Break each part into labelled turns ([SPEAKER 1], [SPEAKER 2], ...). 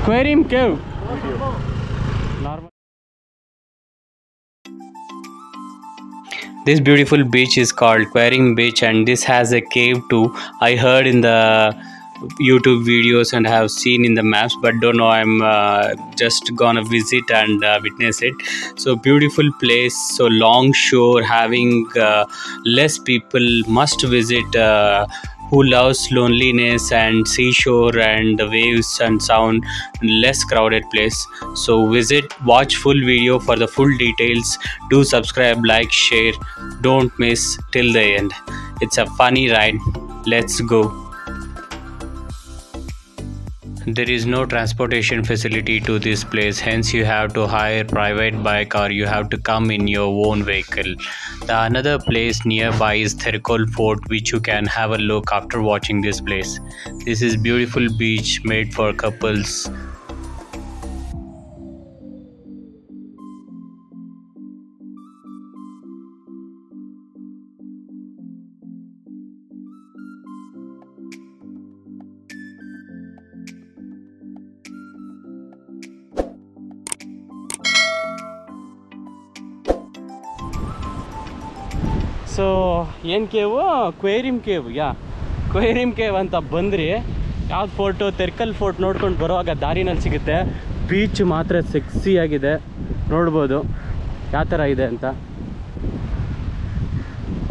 [SPEAKER 1] Aquarium Cave. Normal. This beautiful beach is called Aquarium Beach, and this has a cave too. I heard in the YouTube videos and have seen in the maps, but don't know. I'm just gonna visit and witness it. So beautiful place, so long shore, having less people, must visit. Who loves loneliness and seashore and the waves and sound, less crowded place. So visit, watch full video for the full details. Do subscribe, like, share, don't miss till the end. It's a funny ride. Let's go. There is no transportation facility to this place, hence you have to hire private bike or you have to come in your own vehicle. The another place nearby is Therkol Fort, which you can have a look after watching this place. This is beautiful beach made for couples. So ಏನು ಕೇವು Querium cave, Querium cave ಅಂತ ಬಂದ್ರಿ. ಯಾವ್ದು fort, ತೆರ್ಕಲ್ fort ನೋಡ್ಕೊಂಡು ಬರುವಾಗ ದಾರಿನಲ್ಲಿ ಸಿಗುತ್ತೆ. Beach ಮಾತ್ರ ಸೆಕ್ಸಿಯಾಗಿದೆ, ನೋಡ್ಬೋದು ಯಾವ ಥರ ಇದೆ ಅಂತ.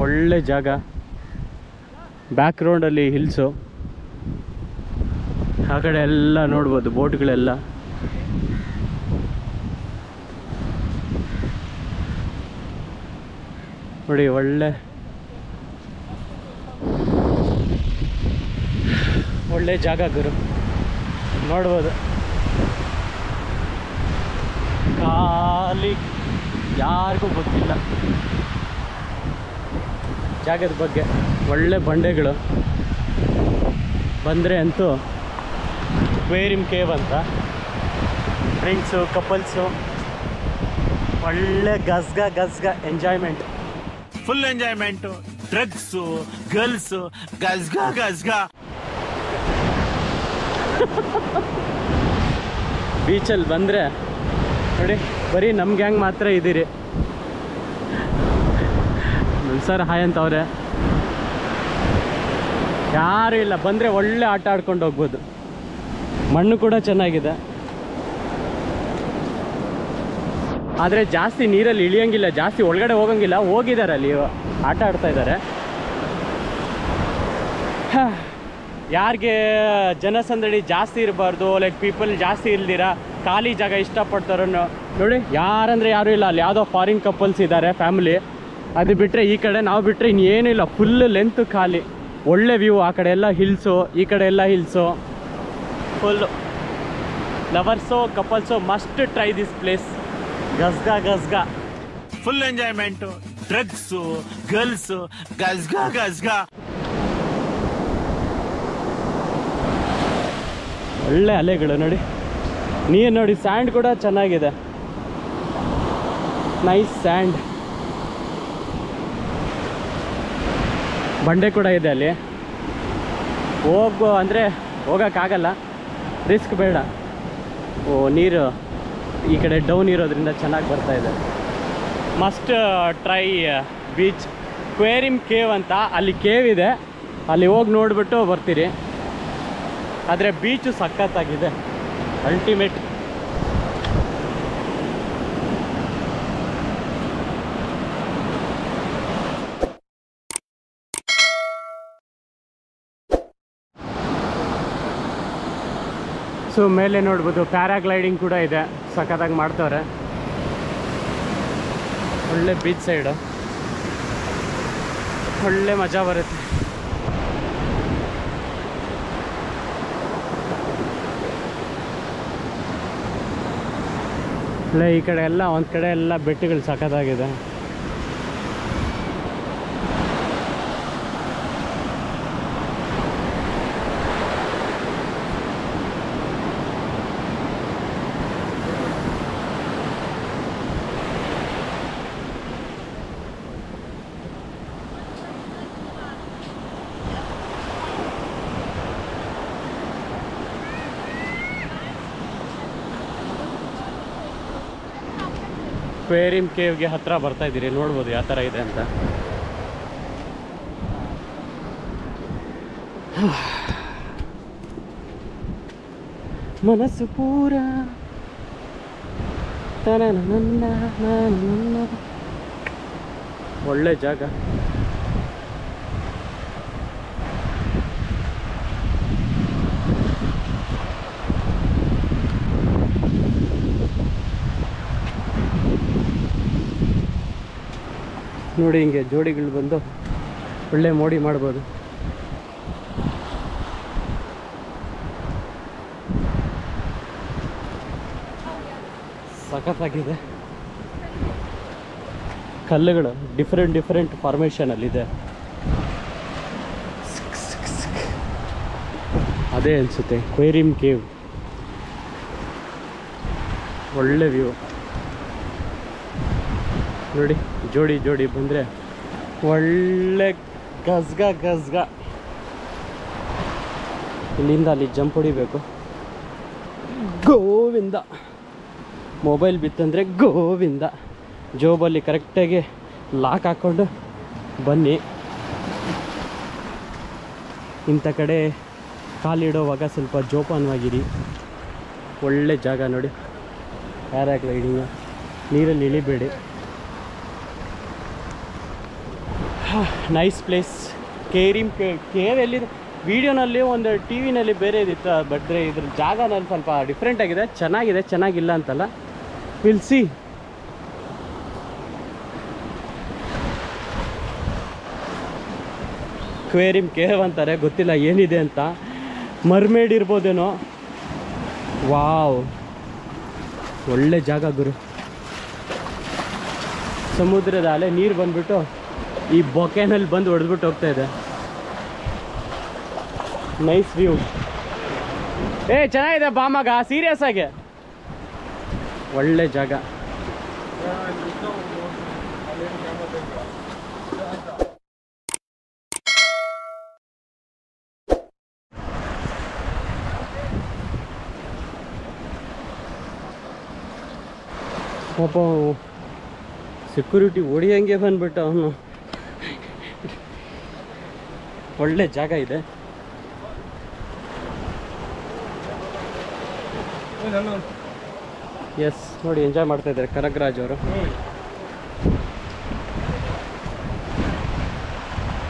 [SPEAKER 1] ಒಳ್ಳೆ ಜಾಗ, ಬ್ಯಾಕ್ ಗ್ರೌಂಡಲ್ಲಿ ಹಿಲ್ಸು, ಆ ಕಡೆ ಎಲ್ಲ ನೋಡ್ಬೋದು ಬೋಟ್ಗಳೆಲ್ಲ. ನೋಡಿ ಒಳ್ಳೆ ಜಾಗ ಗುರು, ನೋಡ್ಬೋದು. ಖಾಲಿ ಯಾರಿಗೂ ಗೊತ್ತಿಲ್ಲ ಜಾಗದ ಬಗ್ಗೆ. ಒಳ್ಳೆ ಬಂಡೆಗಳು, ಬಂದರೆ ಅಂತೂ ಕ್ವೇರಿಯಂ ಕೇವ್ ಅಂತ. ಫ್ರೆಂಡ್ಸು, ಕಪಲ್ಸು, ಒಳ್ಳೆ ಗಸ್ಗ enjoyment,
[SPEAKER 2] full enjoyment. Drugs, girls, ಗಸ್ಗ.
[SPEAKER 1] ಬೀಚಲ್ಲಿ ಬಂದರೆ ನೋಡಿ, ಬರೀ ನಮ್ಮ ಗ್ಯಾಂಗ್ ಮಾತ್ರ ಇದ್ದೀರಿ. ಸರ್ ಹಾಯ್ ಅಂತವ್ರೆ, ಯಾರೂ ಇಲ್ಲ. ಬಂದರೆ ಒಳ್ಳೆ ಆಟ ಆಡ್ಕೊಂಡು ಹೋಗ್ಬೋದು. ಮಣ್ಣು ಕೂಡ ಚೆನ್ನಾಗಿದೆ, ಆದರೆ ಜಾಸ್ತಿ ನೀರಲ್ಲಿ ಇಳಿಯೋಂಗಿಲ್ಲ, ಜಾಸ್ತಿ ಒಳಗಡೆ ಹೋಗೋಂಗಿಲ್ಲ. ಹೋಗಿದ್ದಾರೆ ಅಲ್ಲಿ ಆಟ ಆಡ್ತಾ ಇದ್ದಾರೆ. ಯಾರಿಗೆ ಜನಸಂದಣಿ ಜಾಸ್ತಿ ಇರಬಾರ್ದು, ಲೈಕ್ ಪೀಪಲ್ ಜಾಸ್ತಿ ಇಲ್ದಿರ ಖಾಲಿ ಜಾಗ ಇಷ್ಟಪಡ್ತಾರೋ ನೋಡಿ. ಯಾರಂದರೆ ಯಾರೂ ಇಲ್ಲ ಅಲ್ಲಿ. ಯಾವುದೋ ಫಾರಿನ್ ಕಪಲ್ಸ್ ಇದ್ದಾರೆ, ಫ್ಯಾಮಿಲಿ. ಅದು ಬಿಟ್ಟರೆ ಈ ಕಡೆ ನಾವು ಬಿಟ್ಟರೆ ಇನ್ನೇನೂ ಇಲ್ಲ. ಫುಲ್ ಲೆಂತ್ ಖಾಲಿ. ಒಳ್ಳೆ ವ್ಯೂ. ಆ ಕಡೆ ಎಲ್ಲ ಹಿಲ್ಸು, ಈ ಕಡೆ ಎಲ್ಲ hills. Full lovers, couples must try this place. ಗಸ್ಗ
[SPEAKER 2] ಫುಲ್ ಎಂಜಾಯ್ಮೆಂಟು. ಡ್ರಗ್ಸು, ಗರ್ಲ್ಸು, ಗಸ್ಗ.
[SPEAKER 1] ಒಳ್ಳೆ ಅಲೆಗಳು ನೋಡಿ, ನೀರು ನೋಡಿ. ಸ್ಯಾಂಡ್ ಕೂಡ ಚೆನ್ನಾಗಿದೆ, ನೈಸ್ ಸ್ಯಾಂಡ್. ಬಂಡೆ ಕೂಡ ಇದೆ ಅಲ್ಲಿ. ಅಂದರೆ ಹೋಗೋಕ್ಕಾಗಲ್ಲ, ರಿಸ್ಕ್ ಬೇಡ. ನೀರು ಈ ಕಡೆ ಡೌನ್ ಇರೋದ್ರಿಂದ ಚೆನ್ನಾಗಿ ಬರ್ತಾ ಇದೆ. Must try beach Querium cave ಅಂತ. ಅಲ್ಲಿ ಕೇವ್ ಇದೆ, ಅಲ್ಲಿ ಹೋಗಿ ನೋಡಿಬಿಟ್ಟು ಬರ್ತೀರಿ. ಆದರೆ ಬೀಚು ಸಖತ್ತಾಗಿದೆ, ಅಲ್ಟಿಮೇಟ್. ಸೊ ಮೇಲೆ ನೋಡ್ಬೋದು ಪ್ಯಾರಾಗ್ಲೈಡಿಂಗ್ ಕೂಡ ಇದೆ, ಸಖತ್ತಾಗಿ ಮಾಡ್ತವ್ರೆ. ಒಳ್ಳೆ ಬೀಚ್ ಸೈಡು, ಒಳ್ಳೆ ಮಜಾ ಬರುತ್ತೆ. ಒಳ್ಳೆ ಈ ಕಡೆ ಎಲ್ಲ ಒಂದು ಕಡೆ ಎಲ್ಲ ಬೆಟ್ಟಗಳು ಸಖತ್ತಾಗಿದೆ. ಕ್ವೇರಿಯಂ ಕೇವ್ಗೆ ಹತ್ರ ಬರ್ತಾ ಇದ್ದೀರಿ, ನೋಡ್ಬೋದು ಯಾವ ಥರ ಇದೆ ಅಂತ. ಮನಸ್ಸು ಪೂರ ಒಳ್ಳೆ ಜಾಗ. ನೋಡಿ ಹಿಂಗೆ ಜೋಡಿಗಳು ಬಂದು ಒಳ್ಳೆ ಮೋಡಿ ಮಾಡ್ಬೋದು. ಸಖತ್ತಾಗಿದೆ. ಕಲ್ಲುಗಳು ಡಿಫ್ರೆಂಟ್ ಫಾರ್ಮೇಷನಲ್ಲಿದೆ. ಅದೇ ಅನಿಸುತ್ತೆ ಕ್ವೇರಿಯಂ ಕೇವ್. ಒಳ್ಳೆ ವ್ಯೂ ನೋಡಿ. ಜೋಡಿ ಬಂದರೆ ಒಳ್ಳೆ ಗಸ್ಗ. ಇಲ್ಲಿಂದ ಅಲ್ಲಿ ಜಂಪ್ ಹೊಡಿಬೇಕು. ಗೋವಿಂದ. ಮೊಬೈಲ್ ಬಿತ್ತಂದರೆ ಗೋವಿಂದ. ಜೋಬಲ್ಲಿ ಕರೆಕ್ಟಾಗಿ ಲಾಕ್ ಹಾಕ್ಕೊಂಡು ಬನ್ನಿ. ಇಂಥ ಕಡೆ ಕಾಲಿಡೋವಾಗ ಸ್ವಲ್ಪ ಜೋಪಾನವಾಗಿರಿ. ಒಳ್ಳೆ ಜಾಗ ನೋಡಿ. ಪ್ಯಾರಾಗ್ಲೈಡಿಂಗ್, ನೀರಲ್ಲಿ ಇಳಿಬೇಡಿ. Nice place. ಕ್ವೇರಿಯಂ ಕೇವ್ ಎಲ್ಲಿದೆ? ವಿಡಿಯೋನಲ್ಲಿ ಒಂದು ಟಿ ವಿನಲ್ಲಿ ಬೇರೆ ಇದಿತ್ತು, ಬಟ್ ಇದ್ರ ಜಾಗನಲ್ಲಿ ಸ್ವಲ್ಪ ಡಿಫ್ರೆಂಟ್ ಆಗಿದೆ. ಚೆನ್ನಾಗಿದೆ, ಚೆನ್ನಾಗಿಲ್ಲ ಅಂತಲ್ಲ. Will see. ಕ್ವೇರಿಯಂ ಕೇವ್ ಅಂತಾರೆ, ಗೊತ್ತಿಲ್ಲ ಏನಿದೆ ಅಂತ. ಮರ್ಮೇಡ್ ಇರ್ಬೋದೇನೋ. ವಾವ್, ಒಳ್ಳೆ ಜಾಗ ಗುರು. ಸಮುದ್ರದ ಅಲೆ ನೀರು ಬಂದ್ಬಿಟ್ಟು ಈ ಬೊಕೆನಲ್ಲಿ ಬಂದು ಹೊಡೆದ್ಬಿಟ್ಟು ಹೋಗ್ತಾ ಇದೆ. Nice view. ಚೆನ್ನಾಗಿದೆ ಬಾಮಗ, ಸೀರಿಯಸ್ ಆಗಿ ಒಳ್ಳೆ ಜಾಗ. ಪಾಪ ಸೆಕ್ಯೂರಿಟಿ ಹೊಡಿಯಂಗೆ ಬಂದ್ಬಿಟ್ಟು ಅವನು. ಒಳ್ಳೆ ಜಾಗ ಇದೆ. ಎಸ್ ನೋಡಿ, ಎಂಜಾಯ್ ಮಾಡ್ತಾ ಇದ್ದಾರೆ ಕನಗರಾಜ್ ಅವರು.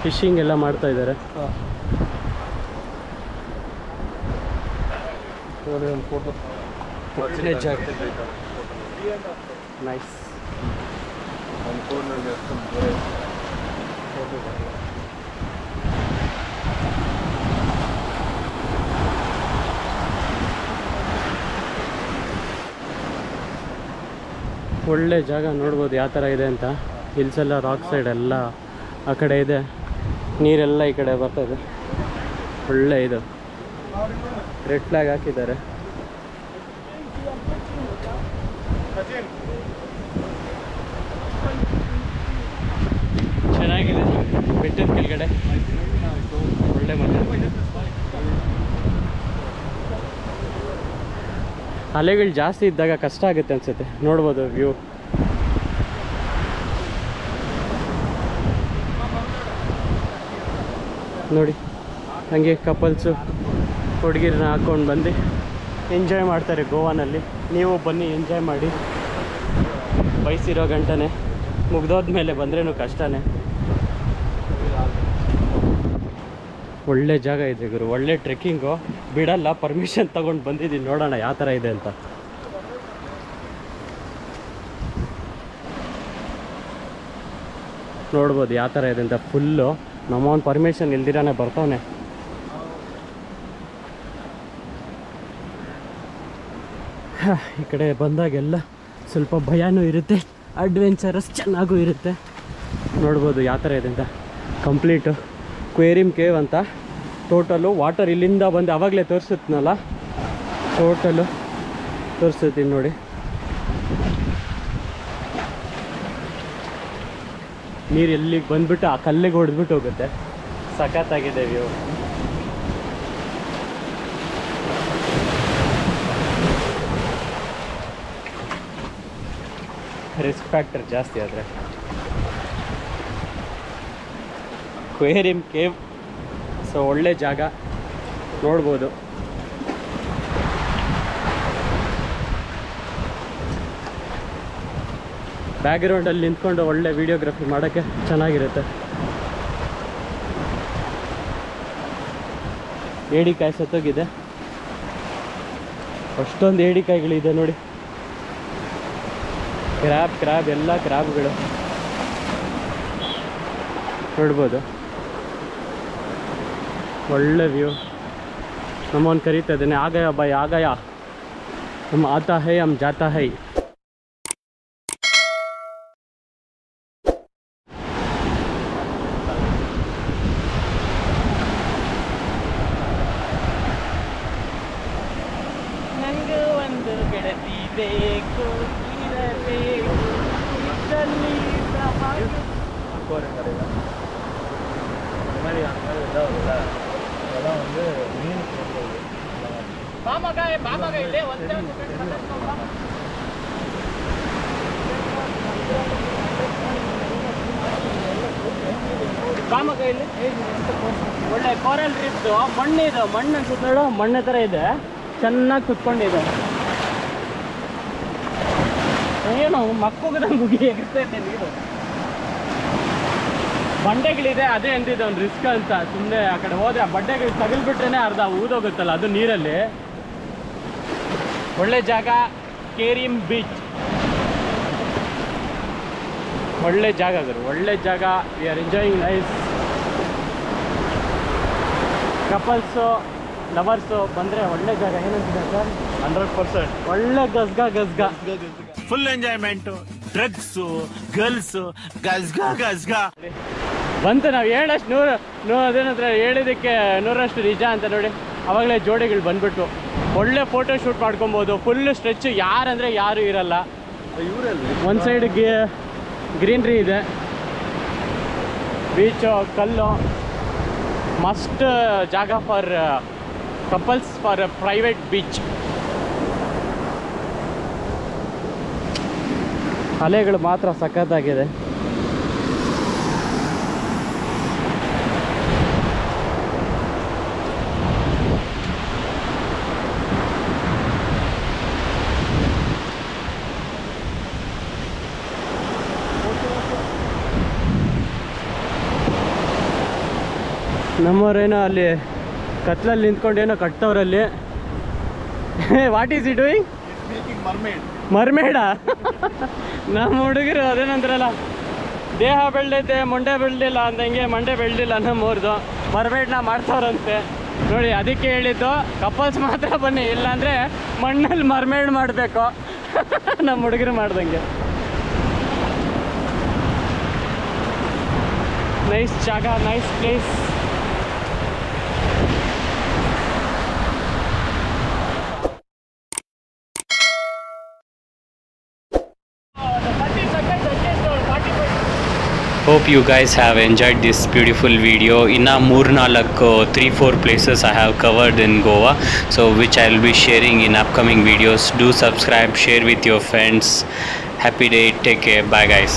[SPEAKER 1] ಫಿಶಿಂಗ್ ಎಲ್ಲ ಮಾಡ್ತಾ ಇದ್ದಾರೆ. ಒಳ್ಳೆ ಜಾಗ. ನೈಸ್. ಒಳ್ಳೆ ಜಾಗ. ನೋಡ್ಬೋದು ಯಾವ ಥರ ಇದೆ ಅಂತ. ಹಿಲ್ಸ್ ಎಲ್ಲ ರಾಕ್ ಸೈಡ್ ಎಲ್ಲ ಆ ಕಡೆ ಇದೆ, ನೀರೆಲ್ಲ ಈ ಕಡೆ ಬರ್ತಾಯಿದೆ. ಒಳ್ಳೆ ಇದು ರೆಡ್ ಫ್ಲಾಗ್ ಹಾಕಿದ್ದಾರೆ. ಚೆನ್ನಾಗಿದೆ ಬೆಟ್ಟದ ಕೆಳಗಡೆ. ಒಳ್ಳೆ ಮಜಾ. ಅಲೆಗಳು ಜಾಸ್ತಿ ಇದ್ದಾಗ ಕಷ್ಟ ಆಗುತ್ತೆ ಅನ್ಸುತ್ತೆ. ನೋಡ್ಬೋದು ವ್ಯೂ. ನೋಡಿ ಹಾಗೆ ಕಪಲ್ಸು ಹುಡುಗಿರನ್ನ ಹಾಕ್ಕೊಂಡು ಬಂದು ಎಂಜಾಯ್ ಮಾಡ್ತಾರೆ ಗೋವಾನಲ್ಲಿ. ನೀವು ಬನ್ನಿ, ಎಂಜಾಯ್ ಮಾಡಿ. ವಯಸ್ಸಿರೋ ಗಂಟನೆ ಮುಗ್ದೋದ್ಮೇಲೆ ಬಂದ್ರೇನು ಕಷ್ಟನೇ. ಒಳ್ಳೆ ಜಾಗ ಇದೆ ಗುರು. ಒಳ್ಳೆ ಟ್ರೆಕ್ಕಿಂಗು. ಬಿಡಲ್ಲ, ಪರ್ಮಿಷನ್ ತೊಗೊಂಡು ಬಂದಿದ್ದೀನಿ. ನೋಡೋಣ ಯಾವ ಥರ ಇದೆ ಅಂತ. ನೋಡ್ಬೋದು ಯಾವ ಥರ ಇದೆ ಅಂತ. ಫುಲ್ಲು ನಮ್ಮವನ್ ಪರ್ಮಿಷನ್ ಇಲ್ದಿರಾನೆ ಬರ್ತಾವನೆ. ಈ ಕಡೆ ಬಂದಾಗೆಲ್ಲ ಸ್ವಲ್ಪ ಭಯನೂ ಇರುತ್ತೆ, ಅಡ್ವೆಂಚರಸ್ ಚೆನ್ನಾಗೂ ಇರುತ್ತೆ. ನೋಡ್ಬೋದು ಯಾವ ಥರ ಇದೆ ಅಂತ. ಕಂಪ್ಲೀಟು ಕ್ವೇರಿಯಂ ಕೇವ್ ಅಂತ. ಟೋಟಲು ವಾಟರ್ ಇಲ್ಲಿಂದ ಬಂದು ಆವಾಗಲೇ ತೋರಿಸುತ್ತನಲ್ಲ, ಟೋಟಲು ತೋರಿಸ್ತೀನಿ ನೋಡಿ. ನೀರು ಎಲ್ಲಿಗೆ ಬಂದ್ಬಿಟ್ಟು ಆ ಕಲ್ಲಿಗೆ ಹೊಡೆದ್ಬಿಟ್ಟು ಹೋಗುತ್ತೆ. ಸಖತ್ತಾಗಿದೆ ವ್ಯೂ. ರಿಸ್ಕ್ ಫ್ಯಾಕ್ಟರ್ ಜಾಸ್ತಿ ಆದರೆ. ಕ್ವೇರಿಯಂ ಕೇವ್, ಸೊ ಒಳ್ಳೆ ಜಾಗ ನೋಡ್ಬೋದು. ಬ್ಯಾಕ್ಗ್ರೌಂಡಲ್ಲಿ ನಿಂತ್ಕೊಂಡು ಒಳ್ಳೆ ವಿಡಿಯೋಗ್ರಫಿ ಮಾಡೋಕ್ಕೆ ಚೆನ್ನಾಗಿರುತ್ತೆ. ಏಡಿಕಾಯಿ ಸತ್ತೋಗಿದೆ, ಅಷ್ಟೊಂದು ಏಡಿಕಾಯಿಗಳಿದೆ ನೋಡಿ. ಕ್ರ್ಯಾಬ್ ಎಲ್ಲ ಕ್ರ್ಯಾಬ್ಗಳು ನೋಡ್ಬೋದು. ಒಳ್ಳೆ ವ್ಯೂ. ನಮ್ಮನ್ನು ಕರೀತಾ ಇದ್ದೇನೆ, ಆಗಯ ಬಾಯ್ ಆಗಯ, ಹಮ್ ಆತಾ ಹೈ ಹಮ್ ಜಾತಾ ಹೈ. ನಂಗೆ ಒಂದು ಗೆಳತಿ ಬೇಕು, ಇರಬೇಕು ಇದ್ದಲ್ಲಿ ಒಳ್ಳೆ ಕೋರಲ್ ರೀಫ್ದು ಮಣ್ಣಿದೆ, ಮಣ್ಣು ಅನ್ಸುತ್ತೆ ನೋಡು, ಮಣ್ಣು ಥರ ಇದೆ, ಚೆನ್ನಾಗಿ ಕುತ್ಕೊಂಡಿದೆ. ಏನು ಮಕ್ಕೋಗದಂಗೆ ಮುಗಿ ಎಗಿರ್ತೈತೆ ನೀರು. ಬಂಡೆಗಳಿದೆ, ಅದೇ ಅಂತಿದ್ದೆ ಒಂದು ರಿಸ್ಕ್ ಅಂತ. ಸುಮ್ಮನೆ ಆ ಕಡೆ ಹೋದ್ರೆ ಆ ಬಂಡೆಗಳು ತಗಲ್ಬಿಟ್ರೇನೆ ಅರ್ಧ ಊದೋಗುತ್ತಲ್ಲ, ಅದು ನೀರಲ್ಲಿ. ಒಳ್ಳೆ ಜಾಗ ಕೇರಿಯಂ ಬೀಚ್, ಒಳ್ಳೆ ಜಾಗ ಗುರು, ಒಳ್ಳೆ ಜಾಗ. We are enjoying nice. Couples lovers ಬಂದರೆ ಒಳ್ಳೆ ಜಾಗ. ಏನಂತಿದೆ ಸರ್?
[SPEAKER 2] 100%.
[SPEAKER 1] ಒಳ್ಳೆ ಗಸ್ಗಾ.
[SPEAKER 2] ಫುಲ್ ಎಂಜಾಯ್ಮೆಂಟ್, ಡ್ರಗ್ಸು, ಗರ್ಲ್ಸು, ಗಸ್ಗಾ.
[SPEAKER 1] ಬಂತು. ನಾವು ಹೇಳಷ್ಟು ಅದೇನಂದ್ರೆ ಹೇಳಿದ್ದಕ್ಕೆ 100ರಷ್ಟು ನಿಜ ಅಂತ ನೋಡಿ. ಆವಾಗಲೇ ಜೋಡಿಗಳು ಬಂದ್ಬಿಟ್ಟು ಒಳ್ಳೆ ಫೋಟೋ ಶೂಟ್ ಮಾಡ್ಕೊಬೋದು. ಫುಲ್ಲು ಸ್ಟ್ರೆಚ್ಚು, ಯಾರಂದರೆ ಯಾರು ಇರಲ್ಲ. ಒಂದು ಸೈಡ್ ಗ್ರೀನ್ರಿ ಇದೆ, ಬೀಚು, ಕಲ್ಲು. ಮಸ್ಟ್ ಜಾಗ for couples, for private beach. ಅಲೆಗಳು ಮಾತ್ರ ಸಖತ್ತಾಗಿದೆ. ನಮ್ಮವರೇನೋ ಅಲ್ಲಿ ಕತ್ಲಲ್ಲಿ ನಿಂತ್ಕೊಂಡೇನೋ ಕಟ್ತವ್ರಲ್ಲಿ. What is it doing? ಮರ್ಮೇಡಾ? ನಮ್ಮ ಹುಡುಗರು ಅದೇನಂದ್ರಲ್ಲ, ದೇಹ ಬೆಳೆದೈತೆ ಮೊಂಡೆ ಬೆಳೆದಿಲ್ಲ ಅಂದಂಗೆ ಮಂಡೆ ಬೆಳೆದಿಲ್ಲ ನಮ್ಮವ್ರದ್ದು. ಮರ್ಮೇಡ್ನ ಮಾಡ್ತಾವ್ರಂತೆ ನೋಡಿ. ಅದಕ್ಕೆ ಹೇಳಿದ್ದು ಕಪಲ್ಸ್ ಮಾತ್ರ ಬನ್ನಿ, ಇಲ್ಲಾಂದರೆ ಮಣ್ಣಲ್ಲಿ ಮರ್ಮೇಡ್ ಮಾಡಬೇಕು. ನಮ್ಮ ಹುಡುಗರು ಮಾಡ್ದಂಗೆ. ನೈಸ್ ಜಾಗ, nice place.
[SPEAKER 3] Hope you guys have enjoyed this beautiful video. Inna 3-4 places I have covered in Goa, so which I will be sharing in upcoming videos. Do subscribe, share with your friends. Happy day, take care, bye guys.